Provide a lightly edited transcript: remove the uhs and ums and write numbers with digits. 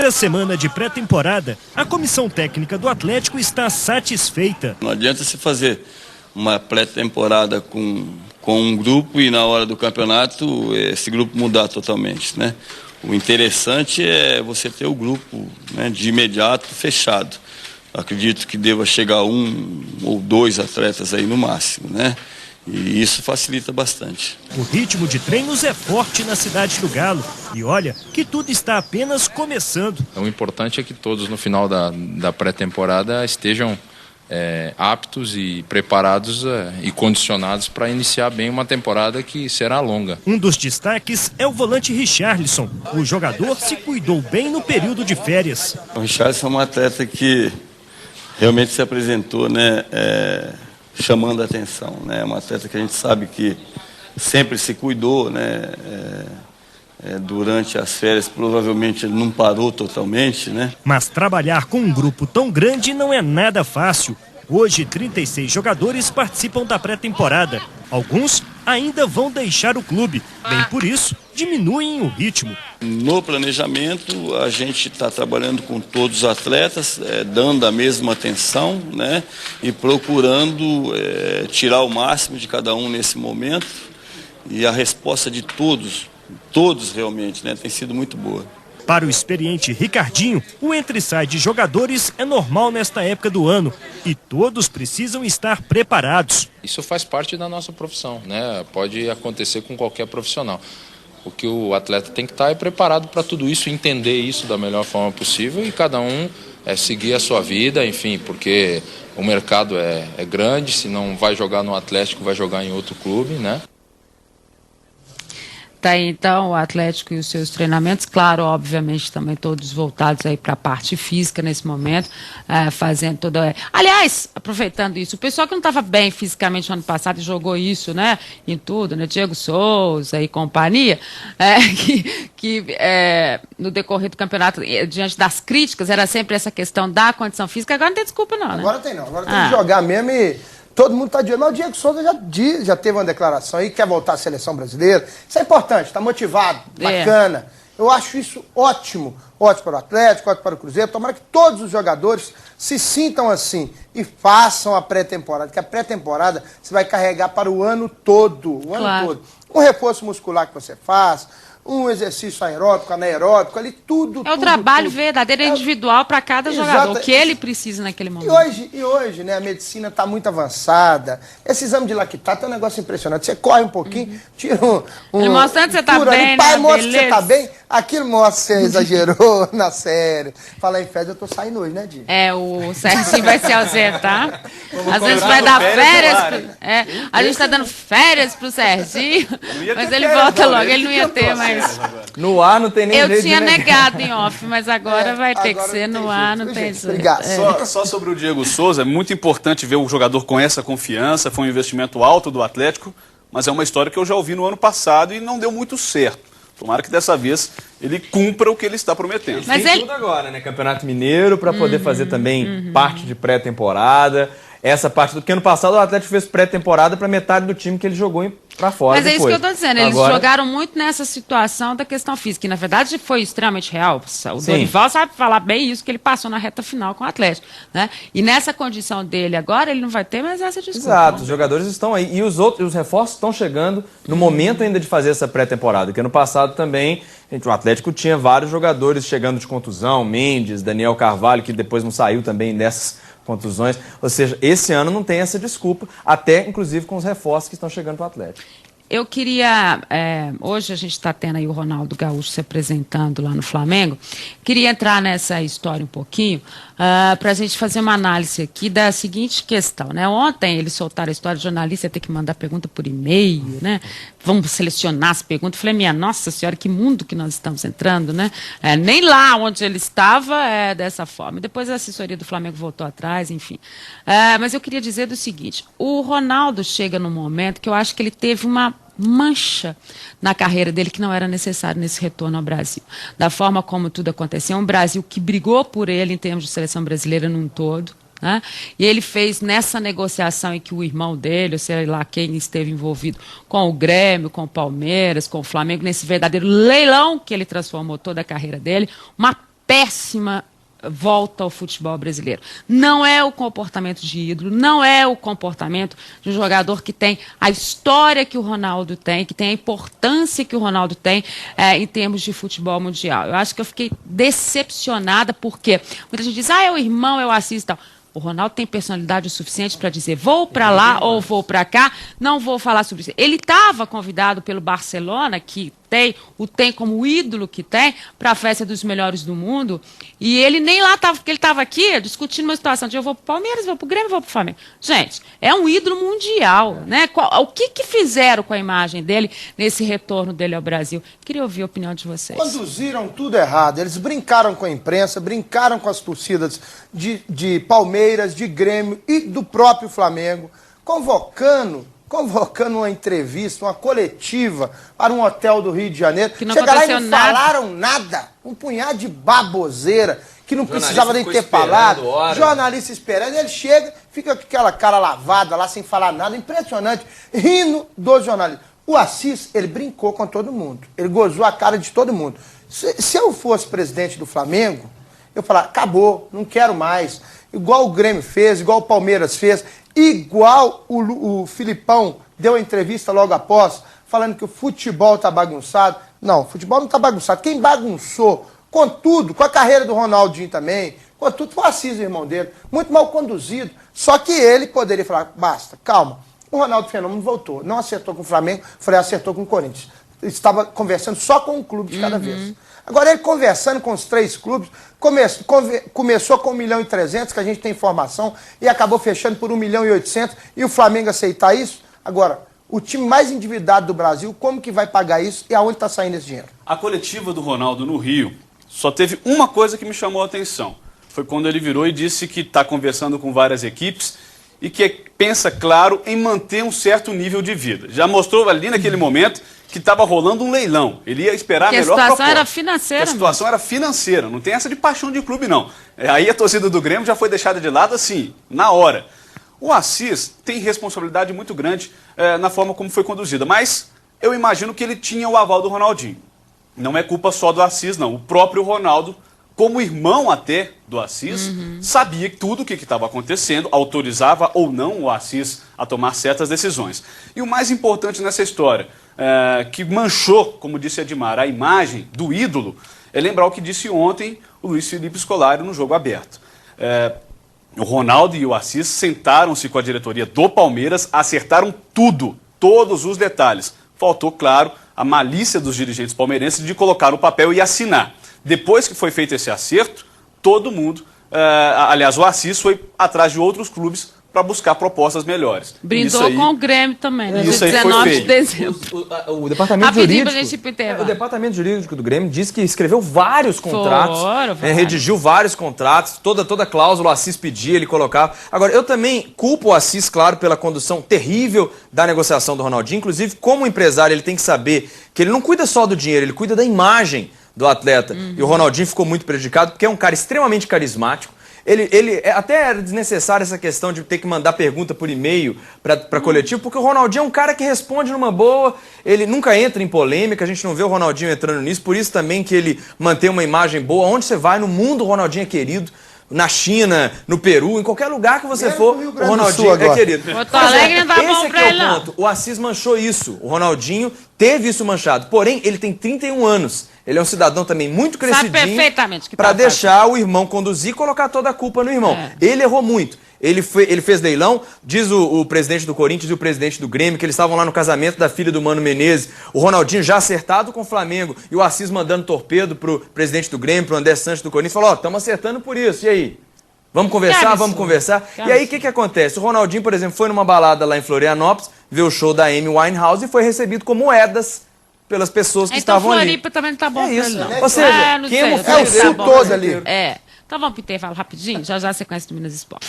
primeira semana de pré-temporada, a comissão técnica do Atlético está satisfeita. Não adianta se fazer uma pré-temporada com um grupo e na hora do campeonato esse grupo mudar totalmente, né? O interessante é você ter o grupo, né, de imediato fechado. Acredito que deva chegar 1 ou 2 atletas aí no máximo, né? E isso facilita bastante. O ritmo de treinos é forte na cidade do Galo. E olha que tudo está apenas começando. O importante é que todos no final da pré-temporada estejam aptos e preparados e condicionados para iniciar bem uma temporada que será longa. Um dos destaques é o volante Richarlison. O jogador se cuidou bem no período de férias. O Richarlison é um atleta que realmente se apresentou, né, chamando a atenção, né? É um atleta que a gente sabe que sempre se cuidou, né? Durante as férias provavelmente ele não parou totalmente, né? Mas trabalhar com um grupo tão grande não é nada fácil. Hoje 36 jogadores participam da pré-temporada. Alguns ainda vão deixar o clube. Bem por isso, diminuem o ritmo. No planejamento, a gente está trabalhando com todos os atletas, dando a mesma atenção, né? E procurando tirar o máximo de cada um nesse momento. E a resposta de todos realmente, né, tem sido muito boa. Para o experiente Ricardinho, o entra e sai de jogadores é normal nesta época do ano e todos precisam estar preparados. Isso faz parte da nossa profissão, né? Pode acontecer com qualquer profissional. O que o atleta tem que estar preparado para tudo isso, entender isso da melhor forma possível e cada um seguir a sua vida, enfim, porque o mercado é grande, se não vai jogar no Atlético, vai jogar em outro clube, né? Tá aí, então, o Atlético e os seus treinamentos, claro, obviamente, também todos voltados aí para a parte física nesse momento, fazendo toda... Aliás, aproveitando isso, o pessoal que não estava bem fisicamente no ano passado e jogou isso, né, em tudo, né, Diego Souza e companhia, no decorrer do campeonato, diante das críticas, era sempre essa questão da condição física, agora não tem desculpa não, né? Agora tem não, agora tem que jogar mesmo e... Todo mundo está de olho. Mas o Diego Souza já teve uma declaração aí, quer voltar à seleção brasileira. Isso é importante, está motivado, bacana. Eu acho isso ótimo. Ótimo para o Atlético, ótimo para o Cruzeiro. Tomara que todos os jogadores se sintam assim e façam a pré-temporada. Porque a pré-temporada você vai carregar para o ano todo. O ano todo. Um reforço muscular que você faz, um exercício aeróbico, anaeróbico, ali tudo. É o trabalho verdadeiro individual para cada jogador, o que ele precisa naquele momento. E hoje, né, a medicina está muito avançada. Esse exame de lactato é um negócio impressionante. Você corre um pouquinho, tira ele mostrando que você está bem, pai, mostra que você está bem. Aquilo mostra que você exagerou na série. Falar em férias, eu tô saindo hoje, né, Di? O Serginho vai se ausentar. Às vezes vai dar férias. A gente está dando férias pro Serginho, mas ele volta logo. Ele não ia ter mais. No ar não tem nem jeito. Eu tinha negado em off, mas agora vai ter que ser no ar, não tem jeito. Obrigado. Só sobre o Diego Souza, é muito importante ver o jogador com essa confiança, foi um investimento alto do Atlético, mas é uma história que eu já ouvi no ano passado e não deu muito certo. Tomara que dessa vez ele cumpra o que ele está prometendo. Mas tem tudo agora, né? Campeonato Mineiro, para poder fazer também parte de pré-temporada. Essa parte do que ano passado o Atlético fez pré-temporada para metade do time que ele jogou para fora. Mas é depois. isso que eu estou dizendo, eles jogaram muito nessa situação da questão física, e na verdade foi extremamente real. O Dorival sabe falar bem isso que ele passou na reta final com o Atlético, né? E nessa condição dele agora, ele não vai ter mais essa desculpa. Exato, os jogadores estão aí. E os reforços estão chegando no momento ainda de fazer essa pré-temporada, porque ano passado também o Atlético tinha vários jogadores chegando de contusão, Mendes, Daniel Carvalho, que depois não saiu também dessas contusões, ou seja, esse ano não tem essa desculpa, até inclusive com os reforços que estão chegando para o Atlético. Eu queria, hoje a gente está tendo aí o Ronaldo Gaúcho se apresentando lá no Flamengo, queria entrar nessa história um pouquinho, para a gente fazer uma análise aqui da seguinte questão, né? Ontem eles soltaram a história, o jornalista ia ter que mandar pergunta por e-mail, né? Vamos selecionar as perguntas. Eu falei, minha nossa senhora, que mundo que nós estamos entrando, né? Nem lá onde ele estava é dessa forma. Depois a assessoria do Flamengo voltou atrás, enfim. Mas eu queria dizer do seguinte, o Ronaldo chega num momento que eu acho que ele teve uma mancha na carreira dele que não era necessário nesse retorno ao Brasil. Da forma como tudo aconteceu, um Brasil que brigou por ele em termos de seleção brasileira num todo, né? E ele fez nessa negociação em que o irmão dele, ou sei lá quem esteve envolvido, com o Grêmio, com o Palmeiras, com o Flamengo, nesse verdadeiro leilão que ele transformou toda a carreira dele, uma péssima volta ao futebol brasileiro. Não é o comportamento de ídolo, não é o comportamento de um jogador que tem a história que o Ronaldo tem, que tem a importância que o Ronaldo tem em termos de futebol mundial. Eu acho que eu fiquei decepcionada porque muita gente diz, é o irmão, é o Assis e tal. O Ronaldo tem personalidade o suficiente para dizer vou para lá ou vou para cá, não vou falar sobre isso. Ele estava convidado pelo Barcelona, que o tem como ídolo que tem, para a festa dos melhores do mundo, e ele nem lá estava, porque ele estava aqui discutindo uma situação de eu vou para o Palmeiras, vou para o Grêmio, vou para o Flamengo. Gente, é um ídolo mundial, né? O que fizeram com a imagem dele nesse retorno dele ao Brasil? Queria ouvir a opinião de vocês. Conduziram tudo errado, eles brincaram com a imprensa, brincaram com as torcidas de Palmeiras, de Grêmio e do próprio Flamengo, convocando uma entrevista, uma coletiva para um hotel do Rio de Janeiro. Que não Chegaram lá e não nada. falaram nada. Um punhado de baboseira que não precisava nem ter falado. Jornalista esperando. Ele chega, fica com aquela cara lavada lá, sem falar nada. Impressionante. Rindo dos jornalistas. O Assis, ele brincou com todo mundo. Ele gozou a cara de todo mundo. Se eu fosse presidente do Flamengo, eu falar, acabou, não quero mais. Igual o Grêmio fez, igual o Palmeiras fez, igual o Filipão deu a entrevista logo após, falando que o futebol está bagunçado. Não, o futebol não está bagunçado. Quem bagunçou com tudo, com a carreira do Ronaldinho também, com tudo, foi o Assis, o irmão dele. Muito mal conduzido. Só que ele poderia falar, basta, calma. O Ronaldo Fenômeno voltou. Não acertou com o Flamengo, acertou com o Corinthians. Ele estava conversando só com um clube de cada vez. Agora, ele conversando com os 3 clubes, começou com 1.300.000, que a gente tem informação, e acabou fechando por 1.800.000, e o Flamengo aceitar isso. Agora, o time mais endividado do Brasil, como que vai pagar isso e aonde está saindo esse dinheiro? A coletiva do Ronaldo no Rio só teve uma coisa que me chamou a atenção. Foi quando ele virou e disse que está conversando com várias equipes e que pensa, claro, em manter um certo nível de vida. Já mostrou ali naquele momento que estava rolando um leilão. Ele ia esperar a melhor proposta. A situação era financeira. A situação era financeira, não tem essa de paixão de clube, não. Aí a torcida do Grêmio já foi deixada de lado assim, na hora. O Assis tem responsabilidade muito grande na forma como foi conduzida, mas eu imagino que ele tinha o aval do Ronaldinho. Não é culpa só do Assis, não. O próprio Ronaldo, como irmão até do Assis, sabia tudo o que estava acontecendo, autorizava ou não o Assis a tomar certas decisões. E o mais importante nessa história, que manchou, como disse Edmar, a imagem do ídolo, é lembrar o que disse ontem o Luiz Felipe Scolari no Jogo Aberto. O Ronaldo e o Assis sentaram-se com a diretoria do Palmeiras, acertaram tudo, todos os detalhes. Faltou, claro, a malícia dos dirigentes palmeirenses de colocar no papel e assinar. Depois que foi feito esse acerto, todo mundo, aliás, o Assis foi atrás de outros clubes para buscar propostas melhores. Brindou aí, com o Grêmio também, no dia isso 19 de dezembro. O departamento jurídico, o departamento jurídico do Grêmio disse que escreveu vários contratos, redigiu vários contratos, toda cláusula o Assis pedia, ele colocava. Agora, eu também culpo o Assis, claro, pela condução terrível da negociação do Ronaldinho. Inclusive, como empresário, ele tem que saber que ele não cuida só do dinheiro, ele cuida da imagem do atleta. E o Ronaldinho ficou muito prejudicado porque é um cara extremamente carismático. Ele até era desnecessária essa questão de ter que mandar pergunta por e-mail para coletivo, porque o Ronaldinho é um cara que responde numa boa, ele nunca entra em polêmica, a gente não vê o Ronaldinho entrando nisso, por isso também que ele mantém uma imagem boa. Onde você vai no mundo, o Ronaldinho é querido. Na China, no Peru, em qualquer lugar que você for, o Ronaldinho é querido. Porto Alegre não dá bom pra ele, não. O Assis manchou isso. O Ronaldinho teve isso manchado. Porém, ele tem 31 anos. Ele é um cidadão também muito crescidinho. Sabe perfeitamente que para deixar o irmão conduzir e colocar toda a culpa no irmão. Ele errou muito. Ele fez leilão, diz o presidente do Corinthians e o presidente do Grêmio, que eles estavam lá no casamento da filha do Mano Menezes, o Ronaldinho já acertado com o Flamengo, e o Assis mandando torpedo pro presidente do Grêmio, pro André Sanches do Corinthians, falou, estamos acertando por isso, e aí? Vamos conversar, vamos conversar. E aí, o que acontece? O Ronaldinho, por exemplo, foi numa balada lá em Florianópolis, viu o show da Amy Winehouse e foi recebido com moedas pelas pessoas que estavam ali. Floripa também não tá bom pra ele, não. Ou seja, quem é o sul todo ali. Então vamos pro intervalo rapidinho, já já a sequência do Minas Esporte.